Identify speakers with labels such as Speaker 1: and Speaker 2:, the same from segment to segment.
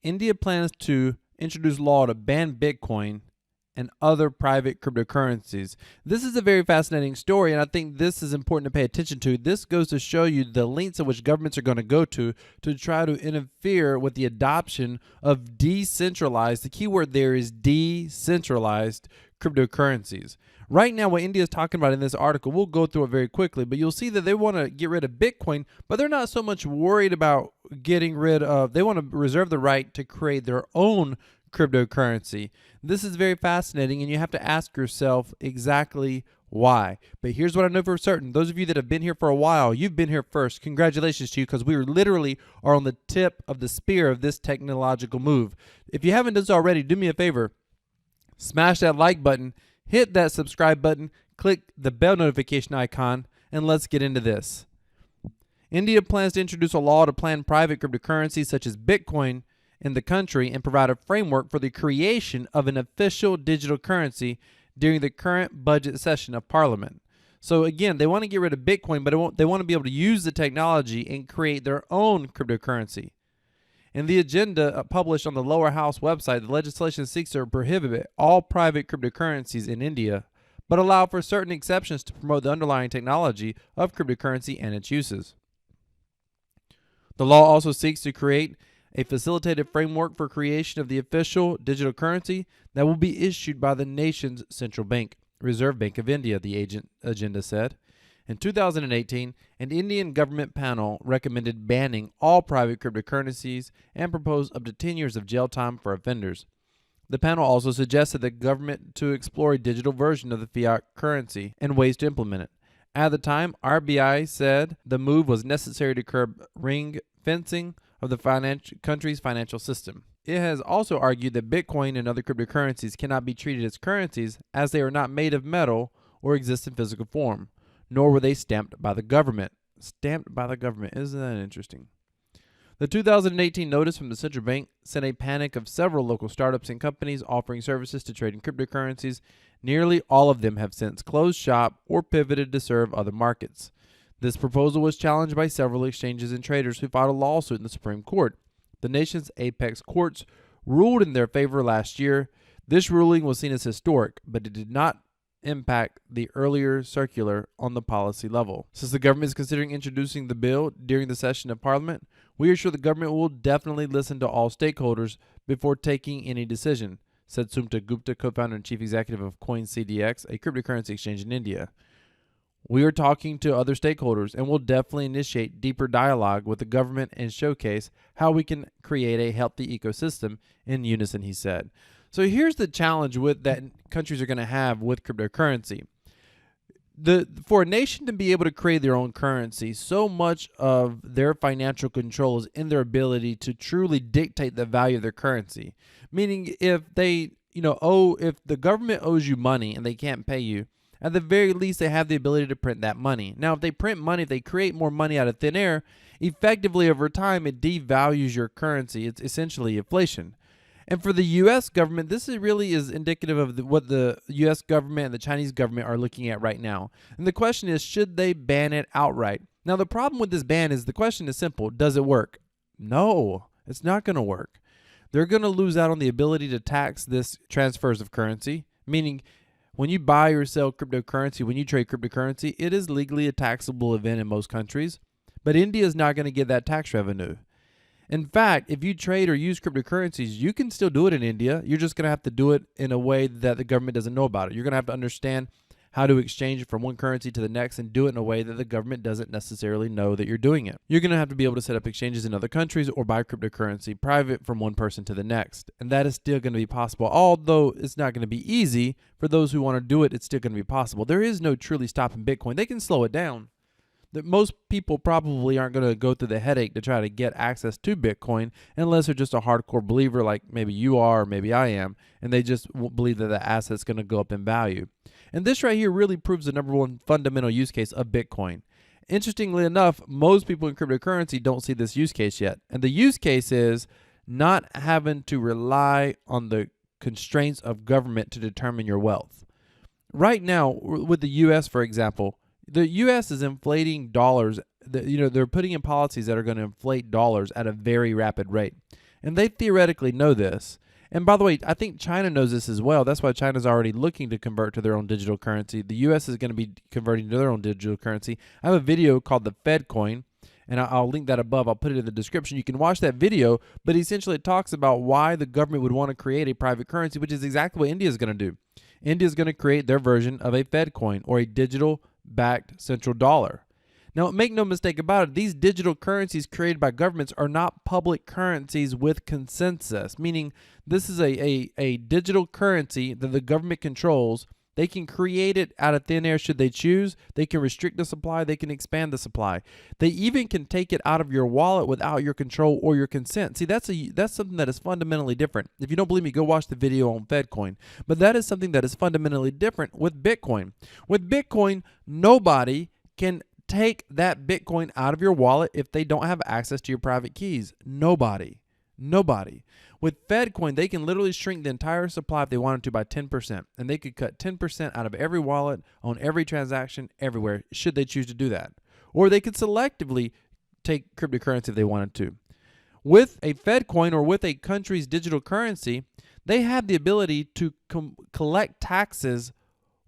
Speaker 1: India plans to introduce law to ban Bitcoin and other private cryptocurrencies. This is a very fascinating story, and I think this is important to pay attention to. This goes to show you the lengths at which governments are going to go to try to interfere with the adoption of decentralized, the key word there is decentralized cryptocurrencies. Right now, what India is talking about in this article, we'll go through it very quickly, but you'll see that they want to get rid of Bitcoin, but they're not so much worried about getting rid of, they want to reserve the right to create their own cryptocurrency. This is very fascinating, and you have to ask yourself exactly why. But here's what I know for certain. Those of you that have been here for a while, you've been here first. Congratulations to you, because we literally are on the tip of the spear of this technological move. If you haven't done so already, do me a favor. Smash that like button, hit that subscribe button, click the bell notification icon, and let's get into this. India plans to introduce a law to plan private cryptocurrencies such as Bitcoin in the country and provide a framework for the creation of an official digital currency during the current budget session of Parliament. So again, they want to get rid of Bitcoin, but they want to be able to use the technology and create their own cryptocurrency. In the agenda published on the lower house website, the legislation seeks to prohibit all private cryptocurrencies in India, but allow for certain exceptions to promote the underlying technology of cryptocurrency and its uses. The law also seeks to create a facilitated framework for creation of the official digital currency that will be issued by the nation's central bank, Reserve Bank of India, the agenda said. In 2018, an Indian government panel recommended banning all private cryptocurrencies and proposed up to 10 years of jail time for offenders. The panel also suggested the government to explore a digital version of the fiat currency and ways to implement it. At the time, RBI said the move was necessary to curb ring fencing of the country's financial system. It has also argued that Bitcoin and other cryptocurrencies cannot be treated as currencies as they are not made of metal or exist in physical form, nor were they stamped by the government. Stamped by the government. Isn't that interesting? The 2018 notice from the central bank sent a panic of several local startups and companies offering services to trade in cryptocurrencies. Nearly all of them have since closed shop or pivoted to serve other markets. This proposal was challenged by several exchanges and traders who filed a lawsuit in the Supreme Court. The nation's apex courts ruled in their favor last year. This ruling was seen as historic, but it did not impact the earlier circular on the policy level. Since the government is considering introducing the bill during the session of Parliament, we are sure the government will definitely listen to all stakeholders before taking any decision, said Sumta Gupta, co-founder and chief executive of CoinCDX, a cryptocurrency exchange in India. We are talking to other stakeholders and will definitely initiate deeper dialogue with the government and showcase how we can create a healthy ecosystem in unison, he said. So here's the challenge with that countries are going to have with cryptocurrency. For a nation to be able to create their own currency, so much of their financial control is in their ability to truly dictate the value of their currency. Meaning if they, if the government owes you money and they can't pay you, at the very least, they have the ability to print that money. Now, if they print money, if they create more money out of thin air, effectively over time, it devalues your currency. It's essentially inflation. And for the U.S. government, this really is indicative of what the U.S. government and the Chinese government are looking at right now. And the question is, should they ban it outright? Now, the problem with this ban is the question is simple. Does it work? No, it's not going to work. They're going to lose out on the ability to tax this transfers of currency, meaning when you buy or sell cryptocurrency, when you trade cryptocurrency, it is legally a taxable event in most countries, but India is not going to get that tax revenue. In fact, if you trade or use cryptocurrencies, you can still do it in India. You're just going to have to do it in a way that the government doesn't know about it. You're going to have to understand how to exchange it from one currency to the next and do it in a way that the government doesn't necessarily know that you're doing it. You're going to have to be able to set up exchanges in other countries or buy cryptocurrency private from one person to the next. And that is still going to be possible. Although it's not going to be easy for those who want to do it, it's still going to be possible. There is no truly stopping Bitcoin. They can slow it down. That most people probably aren't going to go through the headache to try to get access to Bitcoin unless they're just a hardcore believer like maybe you are or maybe I am, and they just believe that the asset's going to go up in value. And this right here really proves the number one fundamental use case of Bitcoin. Interestingly enough, most people in cryptocurrency don't see this use case yet. And the use case is not having to rely on the constraints of government to determine your wealth. Right now, with the U.S., for example, the U.S. is inflating dollars. They're putting in policies that are going to inflate dollars at a very rapid rate. And they theoretically know this. And by the way, I think China knows this as well. That's why China's already looking to convert to their own digital currency. The U.S. is going to be converting to their own digital currency. I have a video called the Fed coin, and I'll link that above. I'll put it in the description. You can watch that video, but essentially it talks about why the government would want to create a private currency, which is exactly what India is going to do. India is going to create their version of a Fed coin, or a digital-backed central dollar. Now, make no mistake about it, these digital currencies created by governments are not public currencies with consensus, meaning this is a digital currency that the government controls. They can create it out of thin air should they choose. They can restrict the supply. They can expand the supply. They even can take it out of your wallet without your control or your consent. See, that's something that is fundamentally different. If you don't believe me, go watch the video on FedCoin. But that is something that is fundamentally different with Bitcoin. With Bitcoin, nobody can take that Bitcoin out of your wallet if they don't have access to your private keys. Nobody. With FedCoin, they can literally shrink the entire supply if they wanted to by 10%. And they could cut 10% out of every wallet, on every transaction, everywhere, should they choose to do that. Or they could selectively take cryptocurrency if they wanted to. With a FedCoin, or with a country's digital currency, they have the ability to collect taxes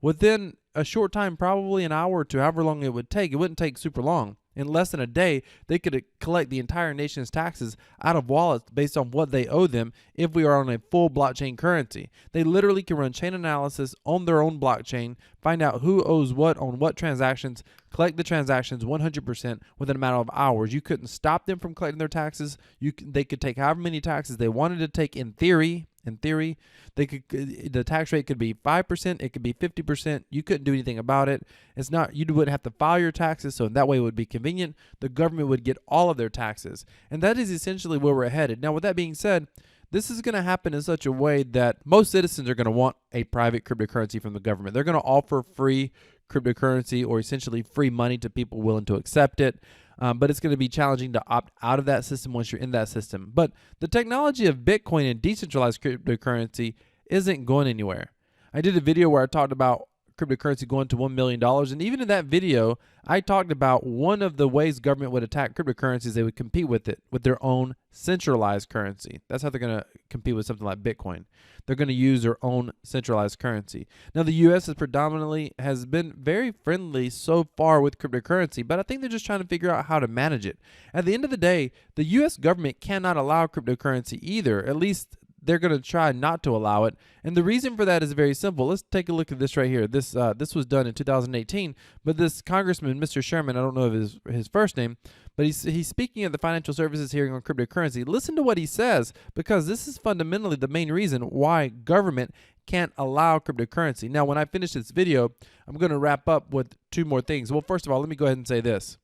Speaker 1: within a short time, probably an hour or two, however long it would take. It wouldn't take super long. In less than a day, they could collect the entire nation's taxes out of wallets based on what they owe them if we are on a full blockchain currency. They literally can run chain analysis on their own blockchain, find out who owes what on what transactions, collect the transactions 100% within a matter of hours. You couldn't stop them from collecting their taxes. They could take however many taxes they wanted to take in theory. The tax rate could be 5%, it could be 50%. You couldn't do anything about it. You wouldn't have to file your taxes, so that way it would be convenient. The government would get all of their taxes. And that is essentially where we're headed. Now, with that being said, this is going to happen in such a way that most citizens are going to want a private cryptocurrency from the government. They're going to offer free cryptocurrency, or essentially free money, to people willing to accept it. But it's going to be challenging to opt out of that system once you're in that system. But the technology of Bitcoin and decentralized cryptocurrency isn't going anywhere. I did a video where I talked about cryptocurrency going to $1 million. And even in that video, I talked about one of the ways government would attack cryptocurrencies. They would compete with it with their own centralized currency. That's how they're going to compete with something like Bitcoin. They're going to use their own centralized currency. Now, the U.S. has been very friendly so far with cryptocurrency, but I think they're just trying to figure out how to manage it. At the end of the day, the U.S. government cannot allow cryptocurrency either. At least they're going to try not to allow it. And the reason for that is very simple. Let's take a look at this right here. This was done in 2018, but this Congressman, Mr. Sherman, I don't know his first name, but he's speaking at the financial services hearing on cryptocurrency. Listen to what he says, because this is fundamentally the main reason why government can't allow cryptocurrency. Now, when I finish this video, I'm going to wrap up with two more things. Well, first of all, let me go ahead and say this.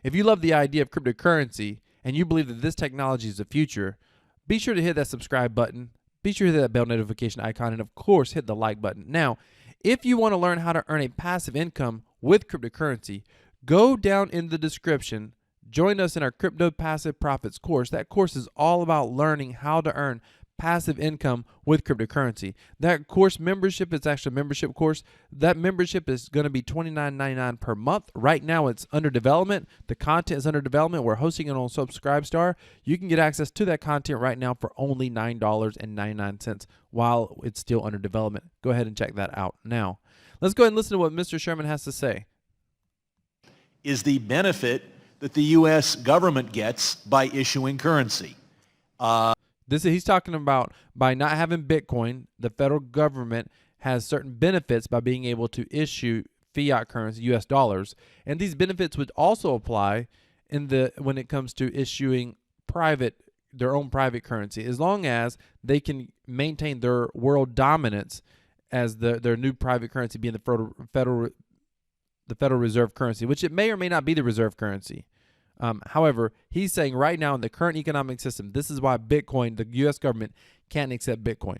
Speaker 1: If you love the idea of cryptocurrency and you believe that this technology is the future, be sure to hit that subscribe button. Be sure to hit that bell notification icon, and of course, hit the like button. Now, if you want to learn how to earn a passive income with cryptocurrency, go down in the description. Join us in our Crypto Passive Profits course. That course is all about learning how to earn passive income with cryptocurrency. That course membership is actually a membership course. That membership is going to be $29.99 per month. Right now, it's under development. The content is under development. We're hosting it on Subscribestar. You can get access to that content right now for only $9.99 while it's still under development. Go ahead and check that out now. Let's go ahead and listen to what Mr. Sherman has to say.
Speaker 2: Is the benefit that the U.S. government gets by issuing currency.
Speaker 1: He's talking about by not having Bitcoin, the federal government has certain benefits by being able to issue fiat currency, U.S. dollars, and these benefits would also apply when it comes to issuing their own private currency, as long as they can maintain their world dominance as their new private currency being the Federal Reserve currency, which it may or may not be the reserve currency. However, he's saying right now in the current economic system, this is why Bitcoin, the U.S. government, can't accept Bitcoin.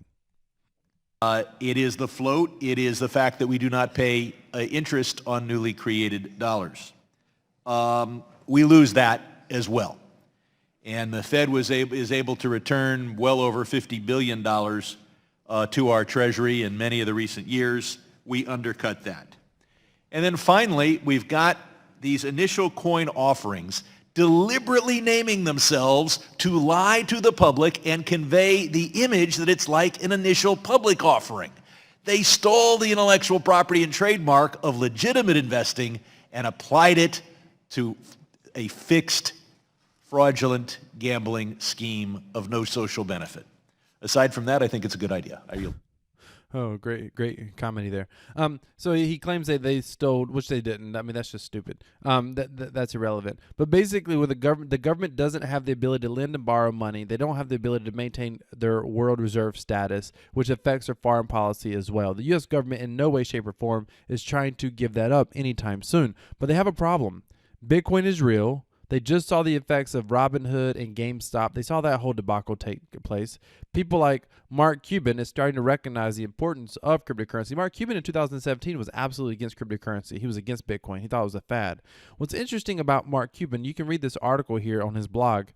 Speaker 2: It is the float. It is the fact that we do not pay interest on newly created dollars. We lose that as well. And the Fed is able to return well over $50 billion to our Treasury in many of the recent years. We undercut that. And then finally, we've got these initial coin offerings deliberately naming themselves to lie to the public and convey the image that it's like an initial public offering. They stole the intellectual property and trademark of legitimate investing and applied it to a fixed, fraudulent gambling scheme of no social benefit. Aside from that, I think it's a good idea. I yield.
Speaker 1: Oh, great comedy there. So he claims that they stole, which they didn't. I mean, that's just stupid. That's irrelevant. But basically, with the government doesn't have the ability to lend and borrow money. They don't have the ability to maintain their world reserve status, which affects their foreign policy as well. The U.S. government, in no way, shape, or form, is trying to give that up anytime soon. But they have a problem. Bitcoin is real. They just saw the effects of Robinhood and GameStop. They saw that whole debacle take place. People like Mark Cuban is starting to recognize the importance of cryptocurrency. Mark Cuban in 2017 was absolutely against cryptocurrency. He was against Bitcoin. He thought it was a fad. What's interesting about Mark Cuban, you can read this article here on his blog.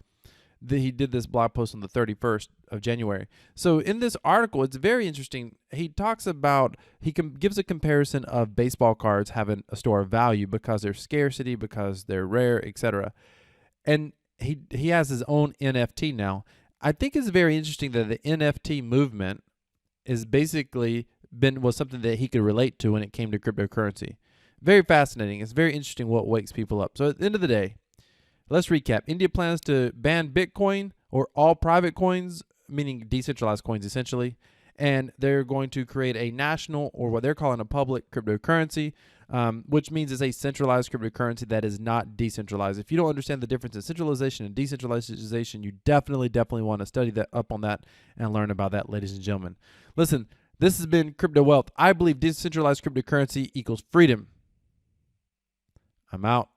Speaker 1: He did this blog post on the 31st of January. So in this article, it's very interesting. He talks about, gives a comparison of baseball cards having a store of value because there's scarcity, because they're rare, etc. And he has his own NFT now. I think it's very interesting that the NFT movement is basically was something that he could relate to when it came to cryptocurrency. Very fascinating. It's very interesting what wakes people up. So at the end of the day, let's recap. India plans to ban Bitcoin or all private coins, meaning decentralized coins essentially, and they're going to create a national, or what they're calling a public cryptocurrency, which means it's a centralized cryptocurrency that is not decentralized. If you don't understand the difference in centralization and decentralization, you definitely want to study that up on that and learn about that, ladies and gentlemen. Listen, this has been Crypto Wealth. I believe decentralized cryptocurrency equals freedom. I'm out.